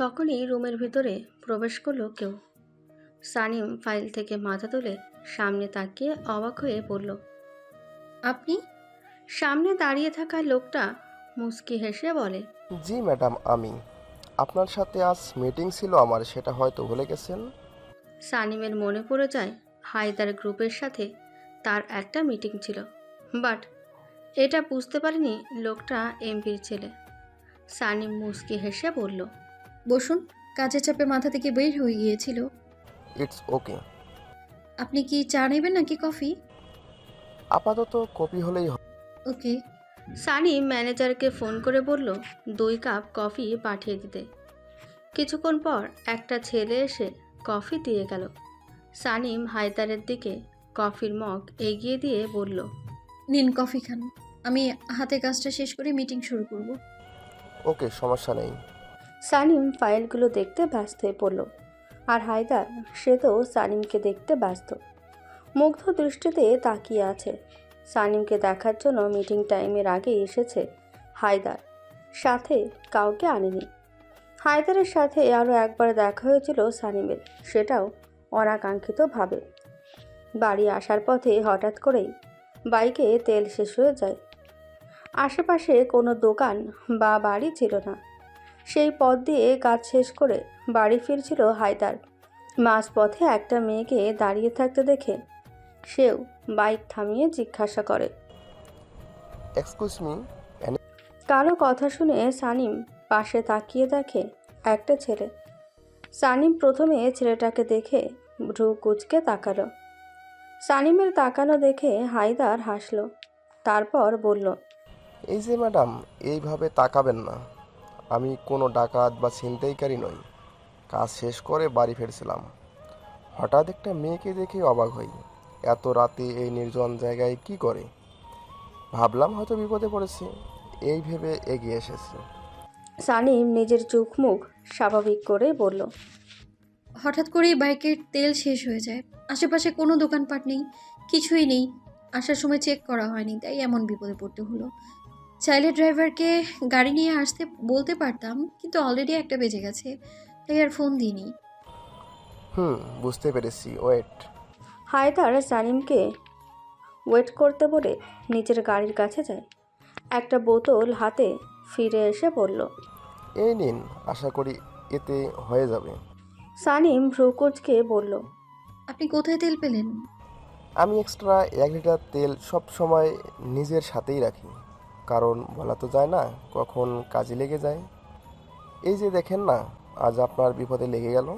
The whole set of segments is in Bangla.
তখনই রুমের ভিতরে প্রবেশ করলো কেউ। সানিম ফাইল থেকে মাথা তুলে সামনে তাকিয়ে অবাক হয়ে পড়ল। আপনি? সামনে দাঁড়িয়ে থাকা লোকটা মুচকি হেসে বলে, জি ম্যাডাম, আমি। আপনার সাথে আজ মিটিং ছিল আমার, সেটা হয়তো ভুলে গেছেন। সানিমের মনে পড়ে যায় হায়দার গ্রুপের সাথে তার একটা মিটিং ছিল, বাট এটা বুঝতে পারেনি লোকটা এমপির ছেলে। সানিম মুচকি হেসে বলল, বসুন। কাজের চাপে মাথা থেকে বের হয়ে গিয়েছিল। It's okay. আপনি কি চা নেবেন নাকি কফি? আপাতত কপি হলেই ওকে। সানিম ম্যানেজারকে ফোন করে বলল 2 কাপ কফি পাঠিয়ে দিতে। কিছুক্ষণ পর একটা ছেলে এসে কফি দিয়ে গেল। সানিম হায়দারের দিকে কফির মগ এগিয়ে দিয়ে বলল, নিন কফি খান। আমি হাতে কাজটা শেষ করে মিটিং শুরু করব। ওকে, সমস্যা নেই। সানিম ফাইলগুলো দেখতে ব্যস্ত হয়ে পড়ল, আর হায়দার সে তো সানিমকে দেখতে ব্যস্ত, মুগ্ধ দৃষ্টিতে তাকিয়ে আছে। সানিমকে দেখার জন্য মিটিং টাইমের আগে এসেছে হায়দার, সাথে কাউকে আনেনি। হায়দারের সাথে আরও একবার দেখা হয়েছিল সানিমের, সেটাও অনাকাঙ্ক্ষিতভাবে। বাড়ি আসার পথে হঠাৎ করেই বাইকে তেল শেষ হয়ে যায়। আশেপাশে কোনো দোকান বা বাড়ি ছিল না। সেই পথ দিয়ে কাজ শেষ করে বাড়ি ফিরছিল হায়দার। মাঝপথে একটা মেয়েকে দাঁড়িয়ে থাকতে দেখে সেও বাইক থামিয়ে জিজ্ঞাসা করে, এক্সকিউজ মি। কারো কথা শুনে সানিম পাশে তাকিয়ে দেখে একটা ছেলে। সানিম প্রথমে ছেলেটাকে দেখে ভ্রু কুঁচকে তাকালো। সানিমের তাকানো দেখে হায়দার হাসল, তারপর বলল, এই যে ম্যাডাম, এইভাবে তাকাবেন না। আমি কোনো ডাকাত বা ছিনতাইকারী নই। কাজ শেষ করে বাড়ি ফিরছিলাম, হঠাৎ একটা মেয়েকে দেখে অবাক হই। এত রাতে এই নির্জন জায়গায় কি করে? ভাবলাম হয়তো বিপদে পড়েছে, এই ভেবে এগিয়ে এসেছি। সানিম নিজের চোখ মুখ স্বাভাবিক করে বলল, হঠাৎ করেই বাইকের তেল শেষ হয়ে যায়। আশেপাশে কোনো দোকানপাট নেই, কিছুই নেই। আসার সময় চেক করা হয়নি, তাই এমন বিপদে পড়তে হলো। চাইলে ড্রাইভারকে গাড়ি নিয়ে আসতে বলতে পারতাম, কিন্তু অলরেডি একটা বেজে গেছে, তাই আর ফোন দিইনি। বুঝতে পেরেছি, ওয়েট। হায়দার সানিমকে ওয়েট করতে বলে নিজের গাড়ির কাছে যায়। একটা বোতল হাতে ফিরে এসে বলল, এই নিন, আশা করি এতে হয়ে যাবে। সানিম ভ্রু কুঁচকে বলল, আপনি কোথায় তেল পেলেন? আমি এক্সট্রা 1 লিটার তেল সব সময় নিজের সাথেই রাখি, কারণ বলা তো যায় না কখন কাজে লেগে যায়। এই যে দেখেন না, আজ আপনার বিপদে লেগে গেল।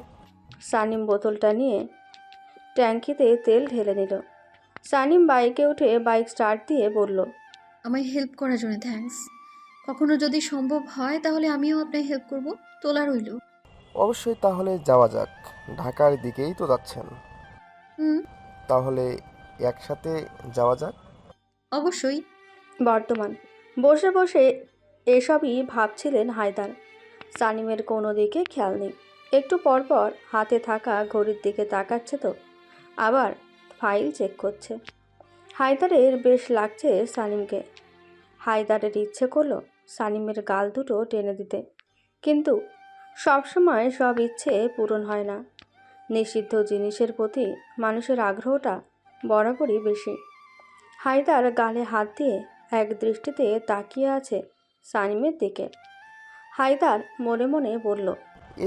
সানিম বোতলটা নিয়ে ট্যাঙ্কিতে তেল ঢেলে নিল। সানিম বাইকে উঠে বাইক স্টার্ট দিয়ে বলল, আমায় হেল্প করার জন্য থ্যাঙ্কস। কখনো যদি সম্ভব হয় তাহলে আমিও আপনায় হেল্প করব। তোলা রইল। অবশ্যই, তাহলে যাওয়া যাক। ঢাকার দিকেই তো যাচ্ছেন, হুম। তাহলে একসাথে যাওয়া যাক। অবশ্যই। বর্তমান বসে বসে এসবই ভাবছিলেন হায়দার। সানিমের কোনো দিকে খেয়াল নেই। একটু পরপর হাতে থাকা ঘড়ির দিকে তাকাচ্ছে, তো আবার ফাইল চেক করছে। হায়দারের বেশ লাগছে সানিমকে। হায়দারের ইচ্ছে করলো সানিমের গাল দুটো টেনে দিতে, কিন্তু সবসময় সব ইচ্ছে পূরণ হয় না। নিষিদ্ধ জিনিসের প্রতি মানুষের আগ্রহটা বরাবরই বেশি। হায়দার গালে হাত দিয়ে এক দৃষ্টিতে তাকিয়ে আছে সানিমের দিকে। হায়দার মনে মনে বলল,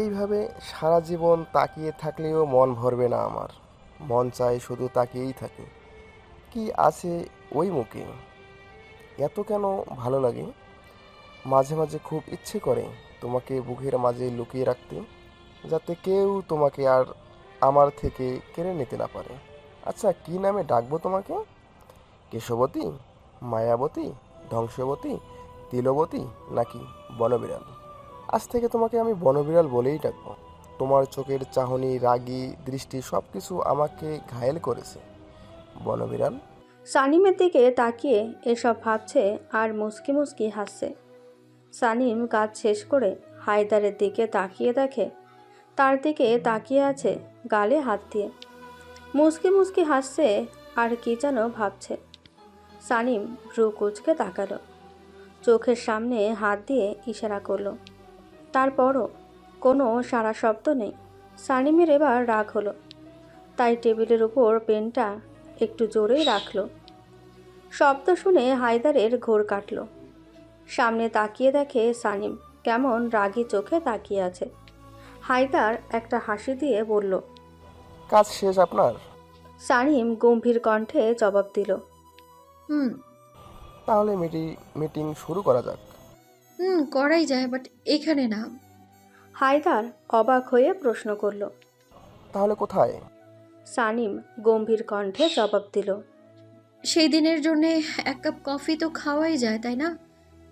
এইভাবে সারা জীবন তাকিয়ে থাকলেও মন ভরবে না আমার। মন চাই শুধু তাকিয়েই থাকি। কি আছে ওই মুখে? এত কেন ভালো লাগে? মাঝে মাঝে খুব ইচ্ছে করে তোমাকে বুকের মাঝে লুকিয়ে রাখতে, যাতে কেউ তোমাকে আর আমার থেকে কেড়ে নিতে না পারে। আচ্ছা, কি নামে ডাকবো তোমাকে? কেশবতী, মায়াবতী, ধ্বংসবতী, তিলবতী, নাকি বনবিড়াল? আজ থেকে তোমাকে আমি বনবিড়াল বলেই ডাকবো। তোমার চোখের চাহনি, রাগী দৃষ্টি সব কিছু আমাকে ঘায়েল করেছে, বনবিড়াল। সানিমের দিকে তাকিয়ে এসব ভাবছে আর মুচকি মুচকি হাসছে। সানিম কাজ শেষ করে হায়দারের দিকে তাকিয়ে দেখে তার দিকে তাকিয়ে আছে গালে হাত দিয়ে, মুচকি মুচকি হাসছে আর কি যেন ভাবছে। সানিম ভ্রু কুঁচকে তাকালো। চোখের সামনে হাত দিয়ে ইশারা করলো। তারপরও কোনো সারা শব্দ নেই। সানিমের এবার রাগ হলো, তাই টেবিলের উপর পেনটা একটু জোরেই রাখলো। শব্দ শুনে হায়দারের ঘোর কাটল। সামনে তাকিয়ে দেখে সানিম কেমন রাগী চোখে তাকিয়ে আছে। হায়দার একটা হাসি দিয়ে বলল। কাজ শেষ আপনার? সানিম গম্ভীর কণ্ঠে জবাব দিল। হুম। তাহলে মিটিং শুরু করা যাক। করাই যায়, বাট এখানে না। হায়দার অবাক হয়ে প্রশ্ন করল। তাহলে কোথায়? সানিম গম্ভীর কণ্ঠে জবাব দিল। সেই দিনের জন্যে এক কাপ কফি তো খাওয়াই যায়, তাই না?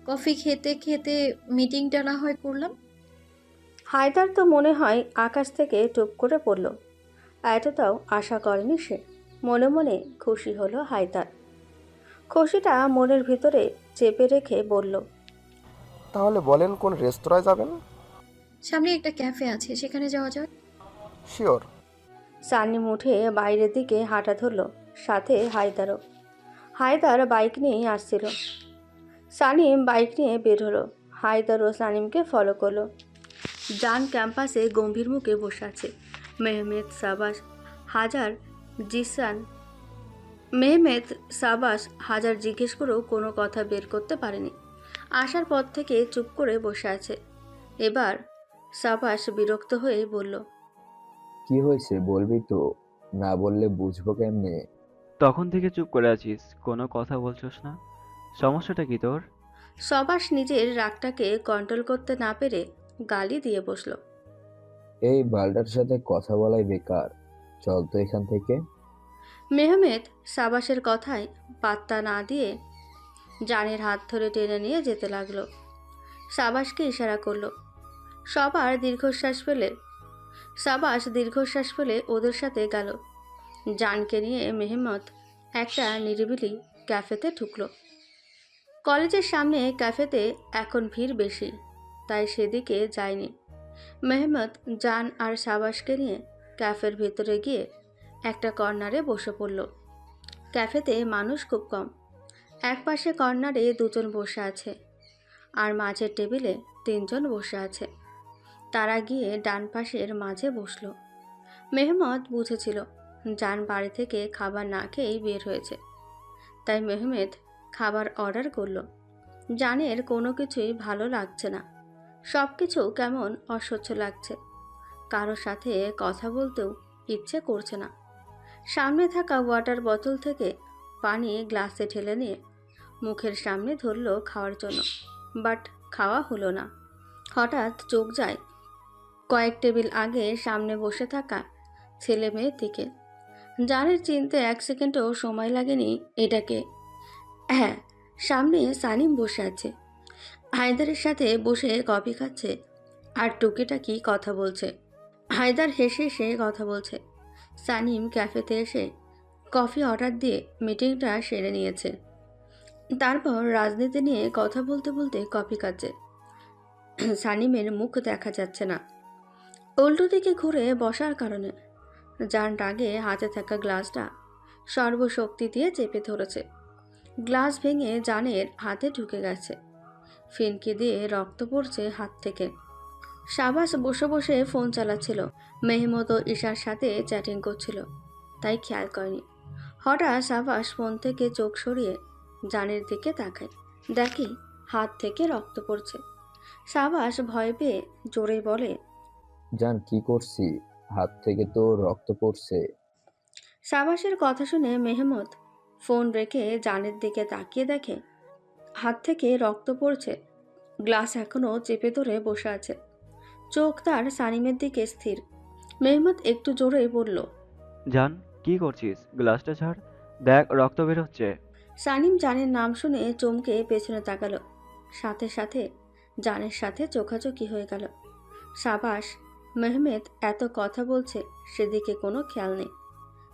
কফি খেতে খেতে মিটিংটা না হয় করলাম। হায়দার তো মনে হয় আকাশ থেকে টুপ করে পড়ল। এতটাও আশা করেনি সে। মনে মনে খুশি হলো হায়দার। খুশিটা মনের ভিতরে চেপে রেখে বলল। তাহলে বলেন কোন রেস্তোরাঁয় যাবেন? সামনে একটা ক্যাফে আছে, সেখানে যাওয়া যাক। শিওর। সানিম উঠে বাইরের দিকে হাঁটা ধরল, সাথে হায়দারও। হায়দার বাইক নিয়েই আসছিল। সানিম বাইক নিয়ে বের হলো। হায়দার ও সানিমকে ফলো করলো। জান ক্যাম্পাসে গম্ভীর মুখে বসে আছে। মেহমেদ সাবাস হাজার জিসান মেহমেদ সাবাস হাজার জিজ্ঞেস করেও কোনো কথা বের করতে পারেনি। আসার পর থেকে চুপ করে বসে আছে। এবার সাবাস বিরক্ত হয়ে বলল। কি হয়েছে বলবি তো, না বললে বুঝবো কেমনে? তখন থেকে চুপ করে আছিস, কোনো কথা বলছস না। সমস্যাটা কি তোর? সাবাস নিজের রাগটাকে কন্ট্রোল করতে না পেরে গালি দিয়ে বসলো। এই বালটার সাথে কথা বলাই বেকার, চল তো এখান থেকে। মেহমেদ সাবাসের কথায় পাত্তা না দিয়ে জানের হাত ধরে টেনে নিয়ে যেতে লাগলো। সাবাসকে ইশারা করলো। সাবাস দীর্ঘশ্বাস ফেলে ওদের সাথে গেল। জানকে নিয়ে মেহমদ একটা নিরিবিলি ক্যাফেতে ঢুকলো। কলেজের সামনে ক্যাফেতে এখন ভিড় বেশি, তাই সেদিকে যায়নি। মেহমদ জান আর সাবাসকে নিয়ে ক্যাফের ভেতরে গিয়ে একটা কর্নারে বসে পড়ল। ক্যাফেতে মানুষ খুব কম। একপাশে কর্নারে দুজন বসে আছে, আর মাঝের টেবিলে তিনজন বসে আছে। তারা গিয়ে ডান পাশের মাঝে বসল। মেহমদ বুঝেছিল জান বাড়ি থেকে খাবার না খেয়েই বের হয়েছে, তাই মেহমেদ খাবার অর্ডার করল। জানের কোনো কিছুই ভালো লাগছে না। সব কিছু কেমন অসহ্য লাগছে। কারোর সাথে কথা বলতেও ইচ্ছে করছে না। সামনে থাকা ওয়াটার বোতল থেকে পানি গ্লাসে ঢেলে নিয়ে মুখের সামনে ধরল খাওয়ার জন্য, বাট খাওয়া হলো না। হঠাৎ চোখ যায় কয়েক টেবিল আগে সামনে বসে থাকা ছেলে মেয়ের দিকে। জানের চিনতে এক সেকেন্ডও সময় লাগেনি এটাকে। হ্যাঁ, সামনে সানিম বসে আছে। হায়দারের সাথে বসে কফি খাচ্ছে আর টুকিটাকি কথা বলছে। হায়দার হেসে হেসে কথা বলছে। সানিম ক্যাফেতে এসে কফি অর্ডার দিয়ে মিটিংটা সেরে নিয়েছে। তারপর রাজনীতি নিয়ে কথা বলতে বলতে কফি খাচ্ছে। সানিমের মুখ দেখা যাচ্ছে না। উল্টো দিকে ঘুরে বসার কারণে জান রাগে হাতে থাকা গ্লাসটা সর্বশক্তি দিয়ে চেপে ধরেছে। গ্লাস ভেঙে জানের হাতে ঢুকে গেছে। ফিনকি দিয়ে রক্ত পড়ছে হাত থেকে। সাবাস বসে বসে ফোন চালাচ্ছিল। মেহমদ ও ঈশার সাথে চ্যাটিং করছিল, তাই খেয়াল করেনি। হঠাৎ সাবাস ফোন থেকে চোখ সরিয়ে জানের দিকে তাকায়। দেখে হাত থেকে রক্ত পড়ছে। সাবাস ভয় পেয়ে জোরে বলে। জান কি করছি, হাত থেকে তো রক্ত পড়ছে। সাবাসের কথা শুনে মেহমদ ফোন রেখে জানের দিকে তাকিয়ে দেখে হাত থেকে রক্ত পড়ছে। গ্লাস এখনো চেপে ধরে বসে আছে। চোখ তার সানিমের দিকে স্থির। মেহমদ একটু জোরে বলল। জান, কি করছিস? গ্লাসটা ছাড়, দেখ রক্ত বের হচ্ছে। সানিম জানের নাম শুনে চমকে পেছনে তাকালো। সাথে সাথে জানের সাথে চোখাচোখি হয়ে গেল। সাবাস মেহমেদ এত কথা বলছে, সেদিকে কোনো খেয়াল নেই।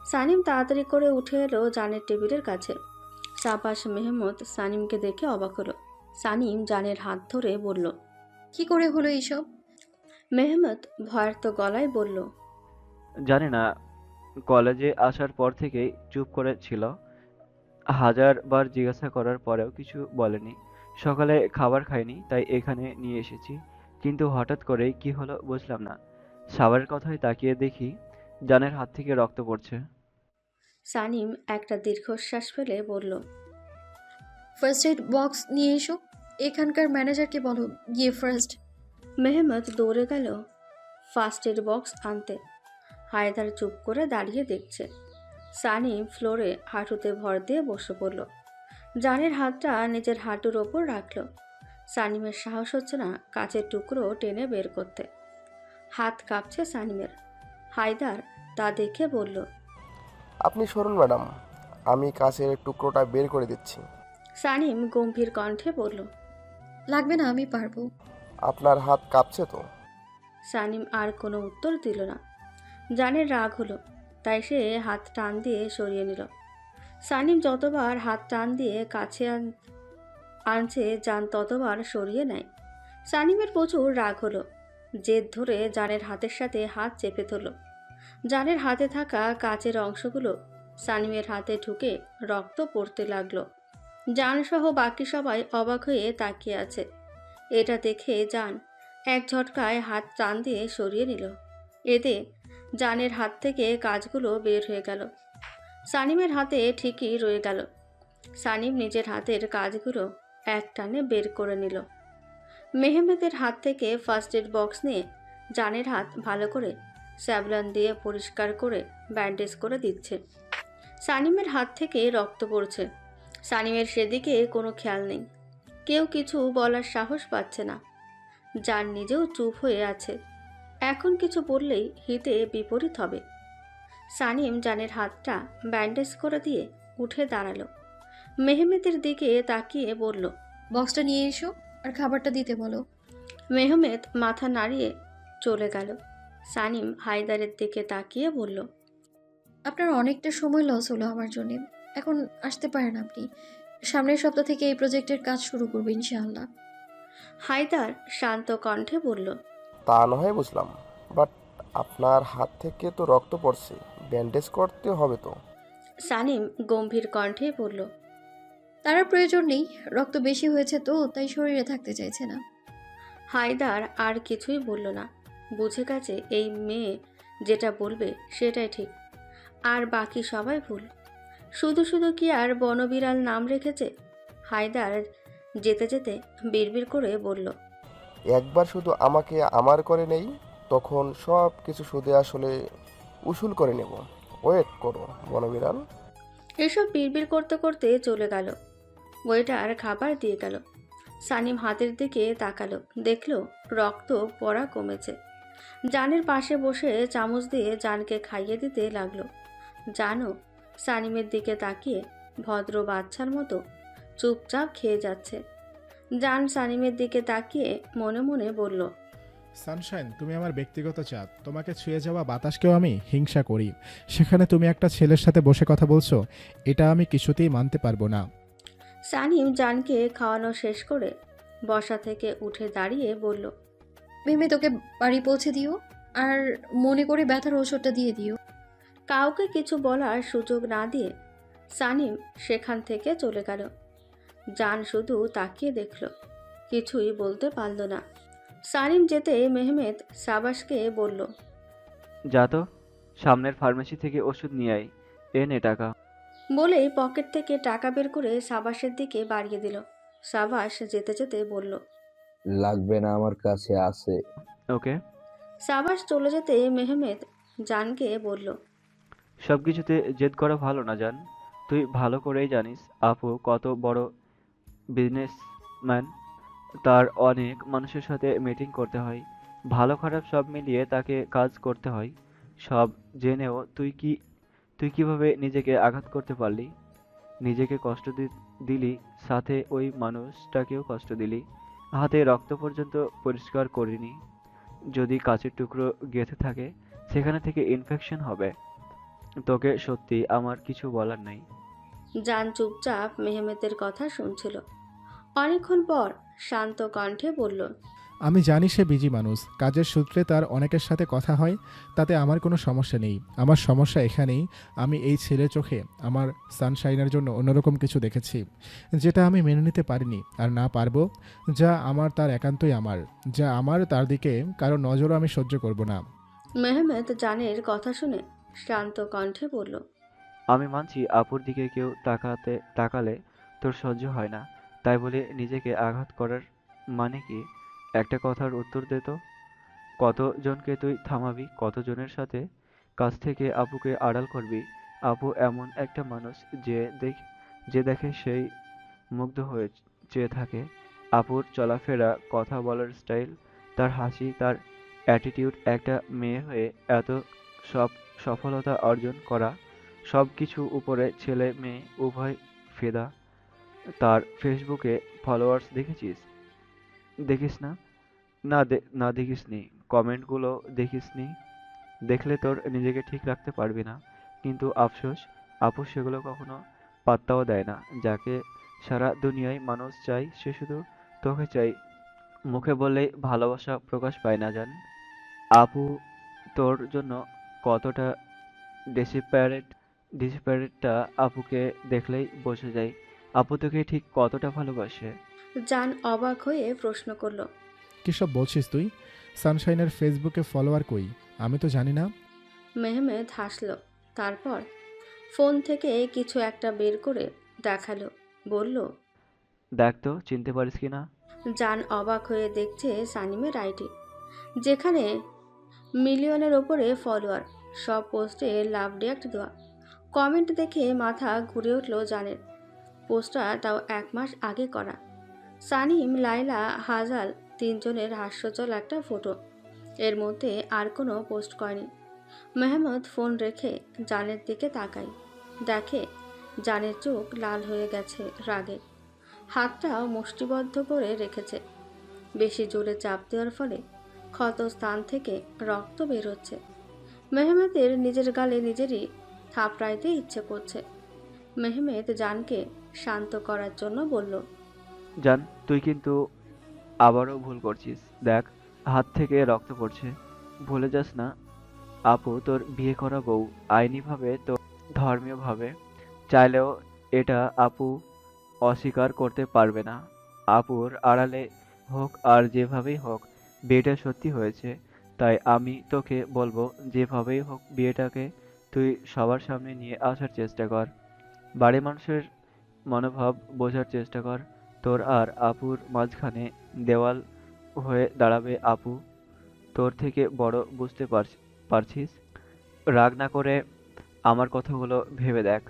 সানিম তাড়াতাড়ি করে উঠে এলো জানের টেবিলের কাছে। সাবাস মেহমদ সানিমকে দেখে অবাক হলো। সানিম জানের হাত ধরে বলল। কি করে হলো এইসব? মেহমদ ভয়ার্ত গলায় বলল। জানি না, কলেজে আসার পর থেকেই চুপ করে ছিল। হাজারবার জিজ্ঞাসা করার পরেও কিছু বলেনি। সকালে খাবার খাইনি, তাই এখানে নিয়ে এসেছি। কিন্তু হঠাৎ করেই কি হলো বুঝলাম না। সাবারের কথায় তাকিয়ে দেখি জানের হাত থেকে রক্ত পড়ছে। সানিম একটা দীর্ঘশ্বাস ফেলে বলল, ফার্স্ট এড বক্স নিয়ে এসো। এখানকার ম্যানেজারকে বলো গিয়ে ফার্স্ট। মেহমত দৌড়ে গেল ফার্স্ট এড বক্স আনতে। হায়দার চুপ করে দাঁড়িয়ে দেখছে। সানিম ফ্লোরে হাঁটুতে ভর দিয়ে বসে পড়ল। জানের হাতটা নিজের হাঁটুর ওপর রাখল। সানিমের সাহস হচ্ছে না কাচের টুকরো টেনে বের করতে। হাত কাঁপছে সানিমের। হায়দার তা দেখে বলল, আপনি সরুন ম্যাডাম, আমি কাছের টুকরোটা বের করে দিচ্ছি। সানিম গম্ভীর কণ্ঠে বলল, লাগবে না, আমি পারবো। আপনার হাত কাঁপছে তো? সানিম আর কোনো উত্তর দিল না। জানের রাগ হলো, তাই সে হাত টান দিয়ে সরিয়ে নিল। সানিম যতবার হাত টান দিয়ে কাছে আনছে জান ততবার সরিয়ে নেয়। সানিমের প্রচুর রাগ হলো। জেদ ধরে জানের হাতের সাথে হাত চেপে ধরল। জানের হাতে থাকা কাচের অংশগুলো সানিমের হাতে ঢুকে রক্ত পড়তে লাগলো। জানসহ বাকি সবাই অবাক হয়ে তাকিয়ে আছে। এটা দেখে জান এক ঝটকায় হাত টান দিয়ে সরিয়ে নিল। এতে জানের হাত থেকে কাজগুলো বের হয়ে গেল। সানিমের হাতে ঠিকই রয়ে গেল। সানিম নিজের হাতের কাজগুলো এক টানে বের করে নিল। মেহমেদের হাত থেকে ফার্স্ট এড বক্স নিয়ে জানের হাত ভালো করে স্যাভলন দিয়ে পরিষ্কার করে ব্যান্ডেজ করে দিচ্ছে। সানিমের হাত থেকে রক্ত পড়ছে। সানিমের সেদিকে কোনো খেয়াল নেই। কেউ কিছু বলার সাহস পাচ্ছে না। জান নিজেও চুপ হয়ে আছে। এখন কিছু বললেই হিতে বিপরীত হবে। সানিম জানের হাতটা ব্যান্ডেজ করে দিয়ে উঠে দাঁড়ালো। মেহমেদের দিকে তাকিয়ে বলল, বক্সটা নিয়ে এসো আর খাবারটা দিতে বলো। মেহমেদ মাথা নাড়িয়ে চলে গেল। সানিম হায়দারের দিকে তাকিয়ে বলল, আপনার অনেকটা সময় লস হলো আমার জন্য। এখন আসতে পারেন আপনি। সামনের সপ্তাহ থেকে এই প্রজেক্টের কাজ শুরু করবো ইনশাআল্লাহ। হায়দার শান্ত কণ্ঠে বলল, তা নয় বুঝলাম, বাট আপনার হাত থেকে তো রক্ত পড়ছে, ব্যান্ডেজ করতে হবে তো। সানিম গম্ভীর কণ্ঠে বলল, তার আর প্রয়োজন নেই, রক্ত বেশি হয়েছে তো তাই শরীরে থাকতে চাইছে না। হায়দার আর কিছুই বলল না। বুঝে গেছে এই মেয়ে যেটা বলবে সেটাই ঠিক, আর বাকি সবাই ভুল। শুধু শুধু কি আর বনবিড়াল নাম রেখেছে। হায়দার যেতে যেতে বিড়বিড় করে বলল, একবার শুধু আমাকে আমার করে নেই, তখন সব কিছু সুদে আসলে উসুল করে নেব। ওয়েট করো বনবিড়াল। এসব বিড়বিড় করতে করতে চলে গেল। ওয়েটার খাবার দিয়ে গেল। সানিম হাতের দিকে তাকালো, দেখলো রক্ত পড়া কমেছে। জানের পাশে বসে চামচ দিয়ে জানকে খাইয়ে দিতে লাগলো। জানও সানিমের দিকে তাকিয়ে ভদ্র বাচ্চার মতো চুপচাপ খেয়ে যাচ্ছে। জান সানিমের দিকে তাকিয়ে মনে মনে বলল, সানশাইন, তুমি আমার ব্যক্তিগত চাঁদ। তোমাকে ছুঁয়ে যাওয়া বাতাসকেও আমি হিংসা করি। সেখানে তুমি একটা ছেলের সাথে বসে কথা বলছো, এটা আমি কিছুতেই মানতে পারবো না। সানিম জানকে খাওয়ানো শেষ করে বসা থেকে উঠে দাঁড়িয়ে বলল, মেহমেদ তোকে বাড়ি পৌঁছে দিও, আর মনে করে ব্যথার ওষুধটা দিয়ে দিও। কাউকে কিছু বলার সুযোগ না দিয়ে সানিম সেখান থেকে চলে গেল। জান শুধু তাকিয়ে দেখল, কিছুই বলতে পারল না। সানিম যেতে মেহমেদ সাবাসকে বলল, যা তো, সামনের ফার্মেসি থেকে ওষুধ নিয়ে আয়। এ নে টাকা। বলেই পকেট থেকে টাকা বের করে সাবাসের দিকে বাড়িয়ে দিল। সাবাস যেতে যেতে বলল, লাগবে না, আমার কাছে আছে। ওকে। সাবাস চলে যেতে মেহমেদ জানকে বলল, সবকিছুতে জেদ করা ভালো না জান। তুই ভালো করেই জানিস আপু কত বড় বিজনেসম্যান। তার অনেক মানুষের সাথে মিটিং করতে হয়, ভালো খারাপ সব মিলিয়ে তাকে কাজ করতে হয়। সব জেনেও তুই কিভাবে নিজেকে আঘাত করতে পারলি? নিজেকে কষ্ট দিলি, সাথে ওই মানুষটাকেও কষ্ট দিলি। হাতে রক্ত পর্যন্ত পরিষ্কার করিনি। যদি কাচের টুকরো গেঁথে থাকে সেখানে থেকে ইনফেকশন হবে। তোকে সত্যি আমার কিছু বলার নাই। জান চুপচাপ মেহমেদের কথা শুনছিল। অনেকক্ষণ পর শান্ত কণ্ঠে বলল, আমি জানি সে বিজি মানুষ, কাজের সূত্রে তার অনেকের সাথে কথা হয়, তাতে আমার কোনো সমস্যা নেই। আমার সমস্যা এখানেই, আমি এই ছেলের চোখে আমার সানশাইনের জন্য অন্যরকম কিছু দেখেছি, যেটা আমি মেনে নিতে পারিনি আর না পারবো। যা আমার তার একান্তই আমার, যা আমার তার দিকে কারো নজরও আমি সহ্য করব না। মেহমেদ জানের কথা শুনে শান্ত কণ্ঠে বলল, আমি মানছি আপুর দিকে কেউ তাকালে তোর সহ্য হয় না, তাই বলে নিজেকে আঘাত করার মানে কি? একটা কথার উত্তর দে তো। কতজনকে তুই থামাবি? কতজনের সাথে কাছ থেকে আপুকে আড়াল করবি? আপু এমন একটা মানুষ যে দেখে সেই মুগ্ধ হয়ে চেয়ে থাকে। আপুর চলাফেরা, কথা বলার স্টাইল, তার হাসি, তার অ্যাটিটিউড, একটা মেয়ে হয়ে এত সব সফলতা অর্জন করা, সব কিছু উপরে ছেলে মেয়ে উভয় ফিদা। তার ফেসবুকে ফলোয়ার্স দেখেছিস? দেখিস না? না দেখিসনি? কমেন্টগুলো দেখিসনি? দেখলে তোর নিজেকে ঠিক রাখতে পারবি না। কিন্তু আফসোস, আপু সেগুলো কখনো পাত্তাও দেয় না। যাকে সারা দুনিয়ায় মানুষ চায় সে শুধু তোকে চাই। মুখে বললেই ভালোবাসা প্রকাশ পায় না জান। আপু তোর জন্য কতটা ডেসপারেটটা আপুকে দেখলেই বোঝা যায়। আপু তোকে ঠিক কতটা ভালোবাসে। জান অবাক হয়ে প্রশ্ন করল, কী সব বলছিস তুই? সানশাইনের ফেসবুকে ফলোয়ার কই? আমি তো জানি না। মেহমেদ হাসল। তারপর ফোন থেকে কিছু একটা বের করে দেখালো, বলল, দেখ তো চিনতে পারিস কিনা। জান অবাক হয়ে দেখছে সানিমের আইডি, যেখানে মিলিয়নের ওপরে ফলোয়ার, সব পোস্টে লাভ রিয়াক্ট দেওয়া। কমেন্ট দেখে মাথা ঘুরে উঠল জানের। পোস্টটা তাও 1 মাস আগে করা। সানিম, লাইলা, হাজাল তিনজনের হাস্যজল একটা ফটো। এর মধ্যে আর কোনো পোস্ট করেনি। মেহমুদ ফোন রেখে জানের দিকে তাকায়, দেখে জানের চোখ লাল হয়ে গেছে রাগে, হাতটাও মুষ্টিবদ্ধ করে রেখেছে। বেশি জোরে চাপ দেওয়ার ফলে ক্ষত স্থান থেকে রক্ত বেরোচ্ছে। মেহমেদের নিজের গালে নিজেরই থাপড়াইতে ইচ্ছে করছে। মেহমেদ জানকে শান্ত করার জন্য বলল, জান তুই কিন্তু আবারও ভুল করছিস। দেখ, হাত থেকে রক্ত পড়ছে। ভুলে যাস না আপু তোর বিয়ে করা বউ। আইনিভাবে তো ধর্মীয়ভাবে চাইলেও এটা আপু অস্বীকার করতে পারবে না। আপুর আড়ালে হোক আর যেভাবেই হোক বিয়েটা সত্যি হয়েছে। তাই আমি তোকে বলবো যেভাবেই হোক বিয়েটাকে তুই সবার সামনে নিয়ে আসার চেষ্টা কর। বাড়ির মানুষের মনোভাব বোঝার চেষ্টা কর। তোর আর আপুর মাঝখানে দেওয়াল হয়ে দাঁড়াবে আপু। তোর থেকে বড় বুঝতে পারছিস? রাগ না করে আমার কথাগুলো ভেবে দেখ।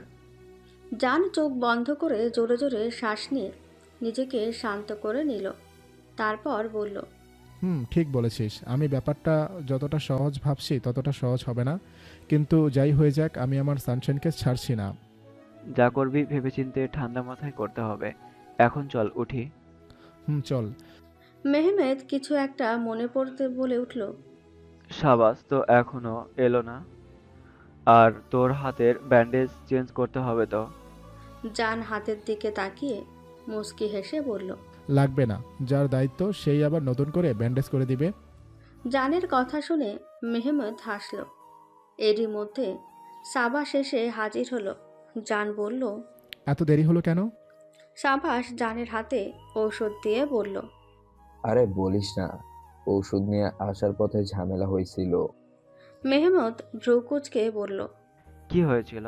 জান চোখ বন্ধ করে জোরে জোরে শ্বাস নিয়ে নিজেকে শান্ত করে নিল। তারপর বলল, ঠিক বলেছিস। আমি ব্যাপারটা যতটা সহজ ভাবছি ততটা সহজ হবে না, কিন্তু যাই হয়ে যাক, আমি আমার সানশাইনকে ছাড়ছি না। যা করবি ভেবেচিন্তে ঠান্ডা মাথায় করতে হবে। এখন চল উঠি। চল। মেহমেদ কিছু একটা মনে পড়তে বলে উঠল, সাবাস তো এখনো এলো না। আর তোর হাতের ব্যান্ডেজ চেঞ্জ করতে হবে তো। জান হাতের দিকে তাকিয়ে মুচকি হেসে বলল, লাগবে না, যার দায়িত্ব সেই আবার নতুন করে ব্যান্ডেজ করে দিবে। জানের কথা শুনে মেহমেদ হাসল। এরই মধ্যে সাবাস এসে হাজির হলো। জান বলল, এত দেরি হলো কেন? সাবাস জানের হাতে ঔষধ দিয়ে বলল, আরে বলিস না, ঔষধ নিয়ে আসার পথে ঝামেলা হয়েছিল। মেহমুদ ভ্রুকুচকে বলল, কি হয়েছিল?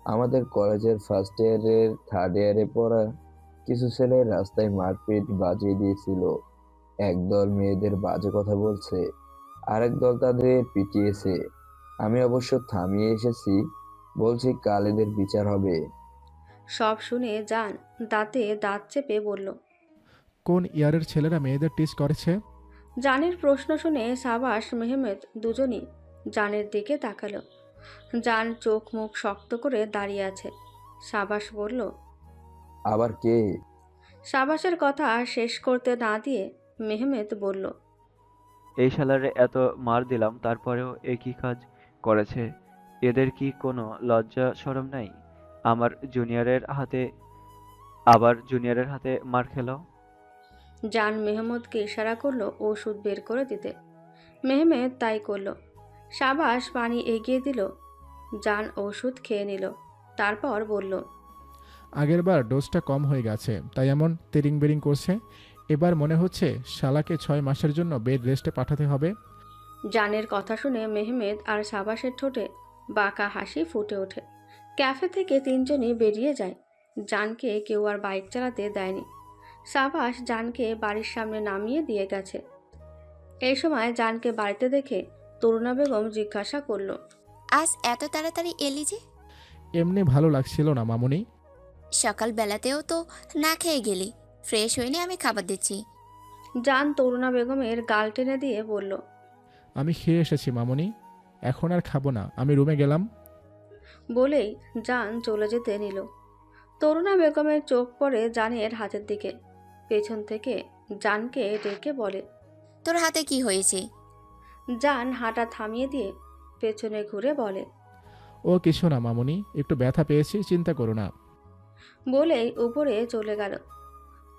আমাদের কলেজের ফার্স্ট ইয়ারের থার্ড ইয়ারে পড়া কিছু ছেলে রাস্তায় মারপিট বাজিয়ে দিয়েছিল। একদল মেয়েদের বাজে কথা বলছে, আরেক দল তাদের পিটিয়েছে। আমি অবশ্য থামিয়ে এসেছি, বলছি কাল এদের বিচার হবে। সব শুনে জান দাঁতে দাঁত চেপে বলল। কোন ইয়ারের ছেলেরা মেয়েদের টিচ করেছে? জানের প্রশ্ন শুনে সাবাস মেহমেদ দুজনই জানের দিকে তাকালো। জান চোখ মুখ শক্ত করে দাঁড়িয়ে আছে। সাবাস বলল, আবার কে? সাবাসের কথা শেষ করতে না দিয়ে মেহমেদ বলল, এই শালারে এত মার দিলাম তারপরেও একই কাজ করেছে। এদের কি কোনো লজ্জা শরম নাই? আমার জুনিয়রের হাতে আবার জুনিয়রের হাতে মার খেলো। জান মেহমুদকে ইশারা করলো ওষুধ বের করে দিতে। মেহমেদ তাই করলো। সাবাস পানি এগিয়ে দিল। জান ওষুধ খেয়ে নিল, তারপর বলল, আগেরবার ডোজটা কম হয়ে গেছে, তাই এমন তেরিং বেরিং করছে। এবার মনে হচ্ছে শালাকে 6 মাসের জন্য বেড রেস্টে পাঠাতে হবে। জানের কথা শুনে মেহমেদ আর সাবাসের ঠোঁটে বাঁকা হাসি ফুটে ওঠে। ক্যাফে থেকে তিনজনই বেরিয়ে যায়। জানকে কেউ আর বাইক চালাতে দেয়নি। সাবাস জানকে বাড়ির সামনে নামিয়ে দিয়ে গেছে। এই সময় জানকে বাড়িতে দেখে তরুণা বেগম জিজ্ঞাসা করলো, আজ এত তাড়াতাড়ি এলি যে? এমনি ভালো লাগছিল না মামুনি। সকালবেলাতেও তো না খেয়ে গেলি। ফ্রেশ হইনি, আমি খাবার দিচ্ছি। জান তরুণা বেগমের গাল টেনে দিয়ে বলল, আমি খেয়ে এসেছি মামুনি, এখন আর খাবো না, আমি রুমে গেলাম। বলেই জান চলে যেতে নিল। তরুণা বেগমের চোখ পড়ে জানের হাতের দিকে। পেছন থেকে জানকে ডেকে বলে, তোর হাতে কি হয়েছে? জান হাঁটা থামিয়ে দিয়ে পেছনে ঘুরে বলে, ও কিছু না মামুনি, একটু ব্যথা পেয়েছি, চিন্তা করো না। বলেই উপরে চলে গেল।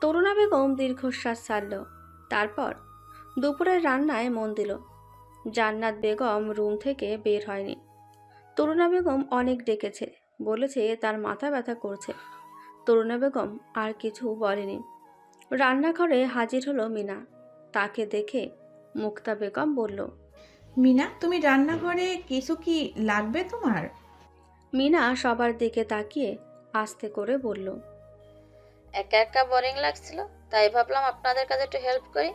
তরুণা বেগম দীর্ঘশ্বাস ছাড়ল। তারপর দুপুরের রান্নায় মন দিল। জান্নাত বেগম রুম থেকে বের হয়নি। তরুণা বেগম অনেক ডেকেছে, বলেছে তার মাথা ব্যথা করছে। তরুণা বেগম আর কিছু বলেনি। রান্নাঘরে হাজির হলো মিনা। তাকে দেখে মুক্তা বেগম বলল, মিনা, তুমি রান্নাঘরে কিছু কি লাগবে তোমার? মিনা সবার দিকে তাকিয়ে আস্তে করে বলল, একা একা বোরিং লাগছিল, তাই ভাবলাম আপনাদের কাছে একটু হেল্প করি।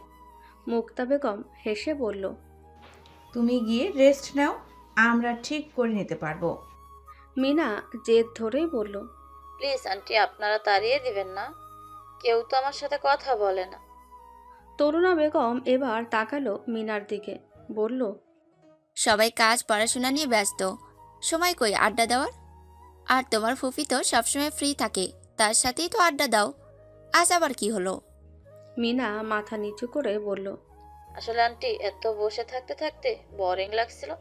মুক্তা বেগম হেসে বলল, তুমি গিয়ে রেস্ট নাও, আমরা ঠিক করে নিতে পারবো। মিনা জেদ ধরেই বলল, প্লিজ আন্টি, আপনারা তাড়িয়ে দিবেন না, কেউ তো আমার সাথে কথা বলে না। তরুণা বেগম এবার তাকালো মিনার দিকে, বলল, সবাই কাজ পড়াশোনা নিয়ে ব্যস্ত, সময় কই আড্ডা দেওয়ার? আর তোমার ফুফি তো সবসময় ফ্রি থাকে, তার সাথেই তো আড্ডা দাও। আজ আবার কি হলো? মিনা মাথা নিচু করে বলল, আসলে আন্টি, এত বসে থাকতে থাকতে বোরিং লাগছিল,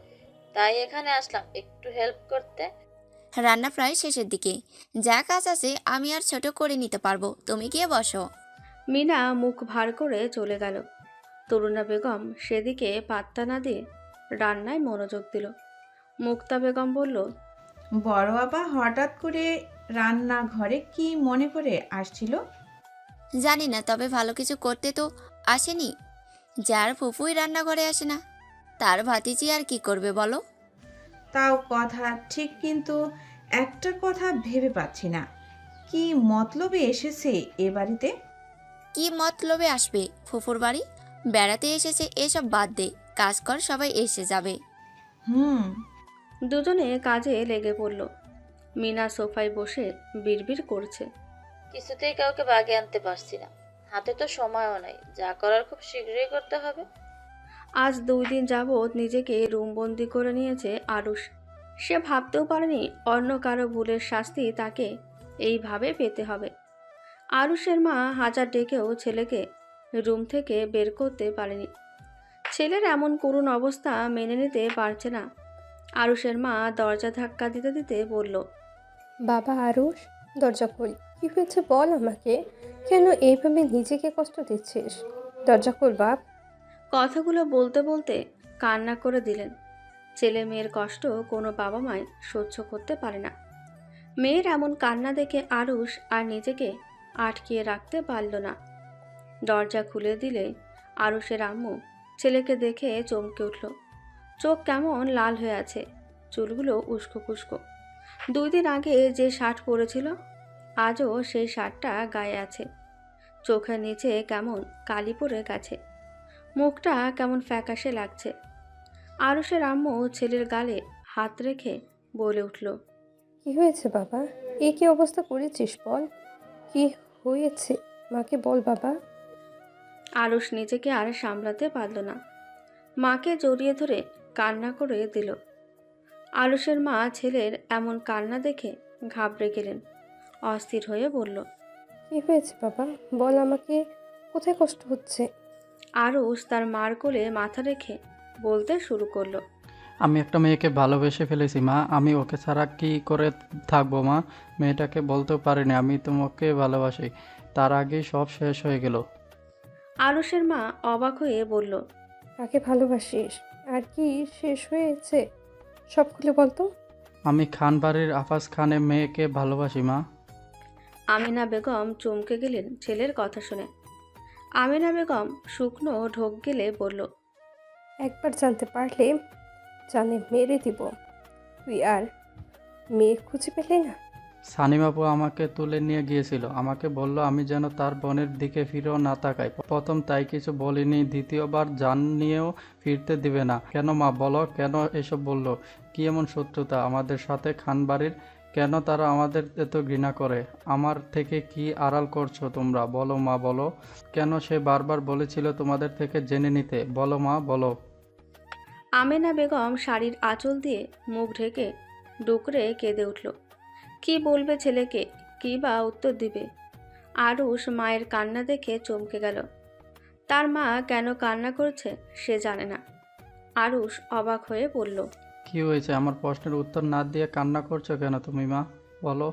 তাই এখানে আসলাম একটু হেল্প করতে। রান্না প্রায় শেষের দিকে, যা কাজ আছে আমি আর ছোট করে নিতে পারবো, তুমি গিয়ে বসো। মিনা মুখ ভার করে চলে গেল। তরুণা বেগম সেদিকে পাত্তা না দিয়ে রান্নায় মনোযোগ দিল। মুক্তা বেগম বলল, বড় বাবা হঠাৎ করে রান্নাঘরে কি মনে করে আসছিল? জানি না, তবে ভালো কিছু করতে তো আসেনি। যার ফুফুই রান্নাঘরে আসে না, তার ভাতিজি আর কি করবে বলো? তাও কথা ঠিক, কিন্তু একটা কথা ভেবে পাচ্ছি না, কি মতলবে এসেছে এ বাড়িতে? কি মতলবে আসবে? ফুফুর বাড়ি বেড়াতে এসেছে, এসব বাদ দে, কাজ কর, সবাই এসে যাবে। হুম। দুজনে কাজে লেগে পড়ল। মিনা সোফায় বসে বিড়বিড় করছে, কিছুতেই কাউকে বাগে আনতে পারছি না, হাতে তো সময়ও নাই, যা করার খুব শীঘ্রই করতে হবে। আজ 2 দিন যাবৎ নিজেকে রুমবন্দি করে নিয়েছে আরুষ। সে ভাবতেও পারেনি অন্য কারো ভুলের শাস্তি তাকে এইভাবে পেতে হবে। আরুষের মা হাজার ডেকেও ছেলেকে রুম থেকে বের করতে পারেনি। ছেলের এমন করুণ অবস্থা মেনে নিতে পারছে না। আরুষের মা দরজা ধাক্কা দিতে দিতে বলল, বাবা আরুষ, দরজা খোল। কি হয়েছে বল আমাকে, কেন এইভাবে নিজেকে কষ্ট দিচ্ছিস? দরজা খোল বাপ। কথাগুলো বলতে বলতে কান্না করে দিলেন। ছেলে মেয়ের কষ্ট কোনো বাবা মায় সহ্য করতে পারে না। মেয়ের এমন কান্না দেখে আরুষ আর নিজেকে আটকিয়ে রাখতে পারল না। দরজা খুলে দিলে আরুষের আম্মু ছেলেকে দেখে চমকে উঠল। চোখ কেমন লাল হয়ে আছে, চুলগুলো উস্কো খুস্কো। 2 দিন আগে যে শার্ট পরেছিল আজও সেই শার্টটা গায়ে আছে। চোখের নিচে কেমন কালি পড়ে গেছে, মুখটা কেমন ফ্যাকাশে লাগছে। আরুষের আম্মু ছেলের গালে হাত রেখে বলে উঠল, কি হয়েছে বাবা, এ কি অবস্থা করেছিস বল, কি হয়েছে মাকে বল বাবা। আরুষ নিজেকে আর সামলাতে পারল না, মাকে জড়িয়ে ধরে কান্না করে দিল। আরুষের মা ছেলের এমন কান্না দেখে ঘাবড়ে গেলেন। অস্থির হয়ে বলল, কি হয়েছে বাবা বল আমাকে, কোথায় কষ্ট হচ্ছে? আরুষ তার মার কোলে মাথা রেখে বলতে শুরু করলো, আমি একটা মেয়েকে ভালোবেসে ফেলেছি মা, আমি ওকে ছাড়া কি করে থাকবো মা? মেয়েটাকে বলতেও পারিনি আমি তোমাকে ভালোবাসি, তার আগেই সব শেষ হয়ে গেল। আরুষের মা অবাক হয়ে বলল, কাকে ভালোবাসিস? আর কি শেষ হয়েছে? সব খুলে বলতো। আমি খানবাড়ির আফাজ খানের মেয়েকে ভালোবাসি মা। আমিনা বেগম চমকে গেলেন ছেলের কথা শুনে। আমিনা বেগম শুকনো ঢোক গেলে বলল, একবার জানতে পারলে জানে মেরে দিব। তুই আর মেয়ে খুঁজে পেলে না? সানিম আপু আমাকে তুলে নিয়ে গিয়েছিল, আমাকে বলল আমি যেন তার বোনের দিকে ফিরেও না তাকাই। প্রথম তাই কিছু বলিনি, দ্বিতীয়বার জান নিয়েও ফিরতে দিবে না। কেন মা বলো, কেন এসব বললো? কি এমন শত্রুতা আমাদের সাথে খানবাড়ির? কেন তারা আমাদের এত ঘৃণা করে? আমার থেকে কি আড়াল করছো তোমরা? বলো মা বলো। কেন সে বারবার বলেছিল তোমাদের থেকে জেনে নিতে? বলো মা বলো। আমেনা বেগম শাড়ির আঁচল দিয়ে মুখ ঢেকে ডুকরে কেঁদে উঠল। কি বলবে ছেলেকে, কি বা উত্তর দিবে? আরুষ মায়ের কান্না দেখে চমকে গেল। তার মা কেন কান্না করছে সে জানে না। আরুষ অবাক হয়ে বলল, কি হয়েছে? আমার প্রশ্নের উত্তর না দিয়ে কান্না করছো কেন তুমি মা? বলো।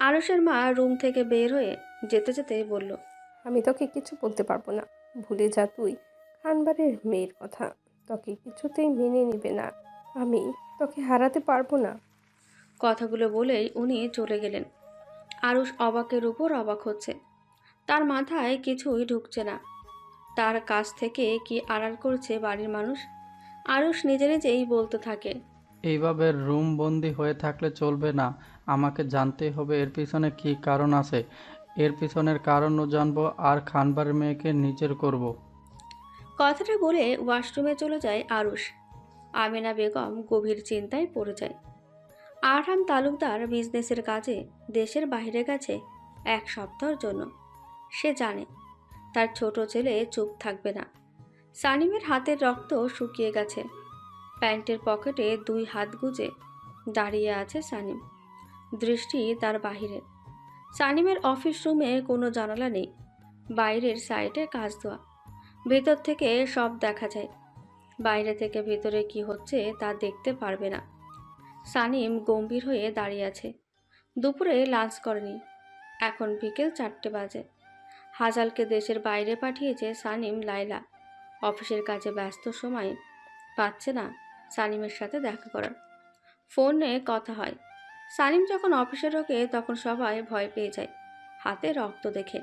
আরুষের মা রুম থেকে বের হয়ে যেতে যেতে বলল, আমি তোকে কিছু বলতে পারবো না। ভুলে যা তুই খানবাড়ির মেয়ের কথা। তোকে কিছুতেই মেনে নিবে না। আমি তোকে হারাতে পারবো না। কথাগুলো বলেই উনি চলে গেলেন। আরুষ অবাকের উপর অবাক হচ্ছে। তার মাথায় কিছুই ঢুকছে না। তার কাছ থেকে কি আড়াল করছে বাড়ির মানুষ? আরুষ নিজে নিজেই বলতে থাকে, এইভাবে রুম বন্দি হয়ে থাকলে চলবে না। আমাকে জানতেই হবে এর পিছনে কি কারণ আছে। এর পিছনের কারণও জানবো, আর খানবাড়ির মেয়েকে নিজের করব। কথাটা বলে ওয়াশরুমে চলে যায় আরুষ। আমেনা বেগম গভীর চিন্তায় পড়ে যায়। আরহাম তালুকদার বিজনেসের কাজে দেশের বাইরে গেছে 1 সপ্তাহের জন্য। সে জানে তার ছোট ছেলে চুপ থাকবে না। সানিমের হাতের রক্ত শুকিয়ে গেছে। প্যান্টের পকেটে 2 হাত গুজে দাঁড়িয়ে আছে সানিম, দৃষ্টি তার বাহিরে। সানিমের অফিস রুমে কোনো জানালা নেই, বাইরের সাইডে কাজ দেওয়া। ভেতর থেকে সব দেখা যায়, বাইরে থেকে ভেতরে কি হচ্ছে তা দেখতে পারবে না। সানিম গম্ভীর হয়ে দাঁড়িয়ে আছে। দুপুরে লাঞ্চ করেনি, এখন বিকেল 4টে বাজে। হাজালকে দেশের বাইরে পাঠিয়েছে সানিম। লাইলা অফিসের কাজে ব্যস্ত, সময় পাচ্ছে না সানিমের সাথে দেখা করার। ফোনে কথা হয়। সানিম যখন অফিসে ঢোকে তখন সবাই ভয় পেয়ে যায় হাতে রক্ত দেখে।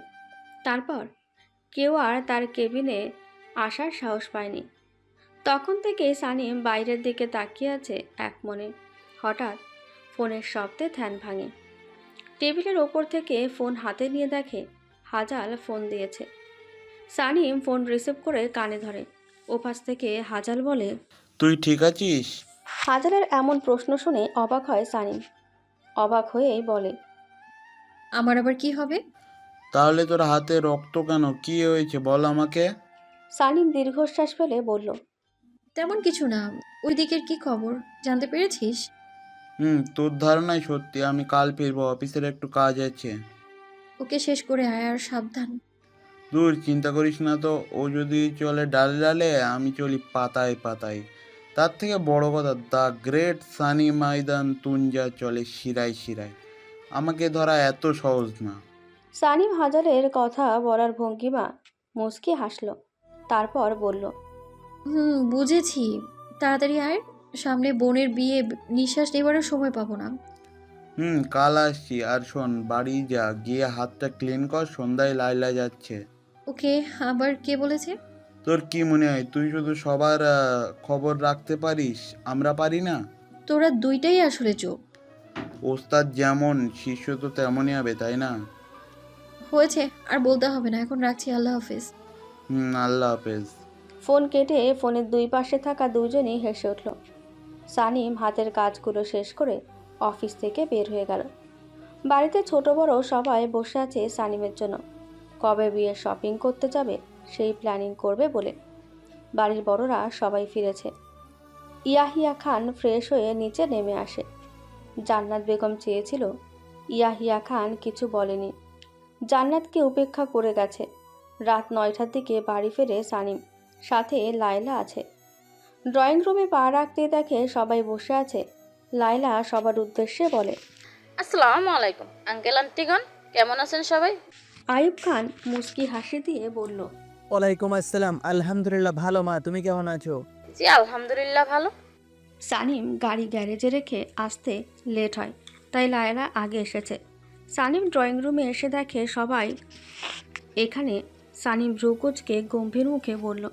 তারপর কেউ আর তার কেবিনে আসার সাহস পায়নি। তখন থেকে সানিম বাইরের দিকে তাকিয়ে আছে এক মনে। হঠাৎ ফোনের শব্দে ধ্যান ভাঙে। টেবিলের ওপর থেকে ফোন হাতে নিয়ে দেখে হাজাল ফোন দিয়েছে। সানিম ফোন রিসিভ করে কানে ধরে। ওপাশ থেকে হাজাল বলে, তুই ঠিক আছিস? হাজালের এমন প্রশ্ন শুনে অবাক হয় সানিম। অবাক হয়েই বলে, আমার আবার কি হবে? তাহলে তোর হাতে রক্ত কেন? কি হয়েছে বল আমাকে। সানিম দীর্ঘশ্বাস ফেলে বলল, তেমন কিছু না। ওই দিকের কি খবর জানতে পেরেছিস? তোর ধারণাই সত্যি। আমি কাল ফিরবো, অফিসের একটু কাজ আছে। ওকে শেষ করে আয়, আর সাবধান। দূর, চিন্তা করিস না তো। ও যদি চলে ডালে ডালে, আমি চলি পাতায় পাতায়। তার থেকে বড় কথা, দ্য গ্রেট সানি মাইদান তুঞ্জা চলে শিরায় শিরায়। আমাকে ধরা এত সহজ না। সানিম হাজালের কথা বলার ভঙ্গিমা মুচকি হাসল। তারপর বলল, বুঝেছি। তাড়াতাড়ি আয়, সামনে বোনের বিয়ে, নিঃশ্বাস নেবারও সময় পাবো না। কাল আসছি। আর শোন, বাড়ি যা, গিয়ে হাতটা ক্লিন কর, সন্ধ্যায় লাইলা যাচ্ছে। ওকে, আবার কে বলেছে? তোর কি মনে হয় তুই শুধু সবার খবর রাখতে পারিস, আমরা পারি না? তোরা দুইটাই আসলে চোখ। ওস্তাদ যেমন, শিষ্য তো তেমনই হবে, তাই না? হয়েছে, আর বলতে হবে না, এখন রাখছি। আল্লাহ হাফেজ। আল্লাহ হাফেজ। ফোন কেটে ফোনের দুই পাশে থাকা দুজনই হেসে উঠল। সানিম হাতের কাজগুলো শেষ করে অফিস থেকে বের হয়ে গেল। বাড়িতে ছোট বড় সবাই বসে আছে সানিমের জন্য। কবে বিয়ে শপিং করতে যাবে সেই প্ল্যানিং করবে বলে। বাড়ির বড়রা সবাই ফিরেছে। ইয়াহিয়া খান ফ্রেশ হয়ে নিচে নেমে আসে। জান্নাত বেগম চেয়েছিল, ইয়াহিয়া খান কিছু বলেনি। জান্নাতকে উপেক্ষা করে গেছে। রাত 9টার দিকে বাড়ি ফেরে সানিম, সাথে লায়লা আছে। ড্রয়িং রুমে পা রাখতে দেখে সবাই বসে আছে। লায়লা সবার উদ্দেশ্যে বলে, আসসালামু আলাইকুম আঙ্কেল আন্টিগণ, কেমন আছেন সবাই? আয়ুব খান মুচকি হাসি দিয়ে বলল, ওয়ালাইকুম আসসালাম। আলহামদুলিল্লাহ ভালো মা, তুমি কেমন আছো? জি আলহামদুলিল্লাহ ভালো। সানিম গাড়ি গ্যারেজে রেখে আসতে লেট হয়, তাই লায়লা আগে এসেছে। সানিম ড্রয়িং রুমে এসে দেখে সবাই এখানে। সানিম ভ্রুকুচকে গম্ভীর মুখে বলল,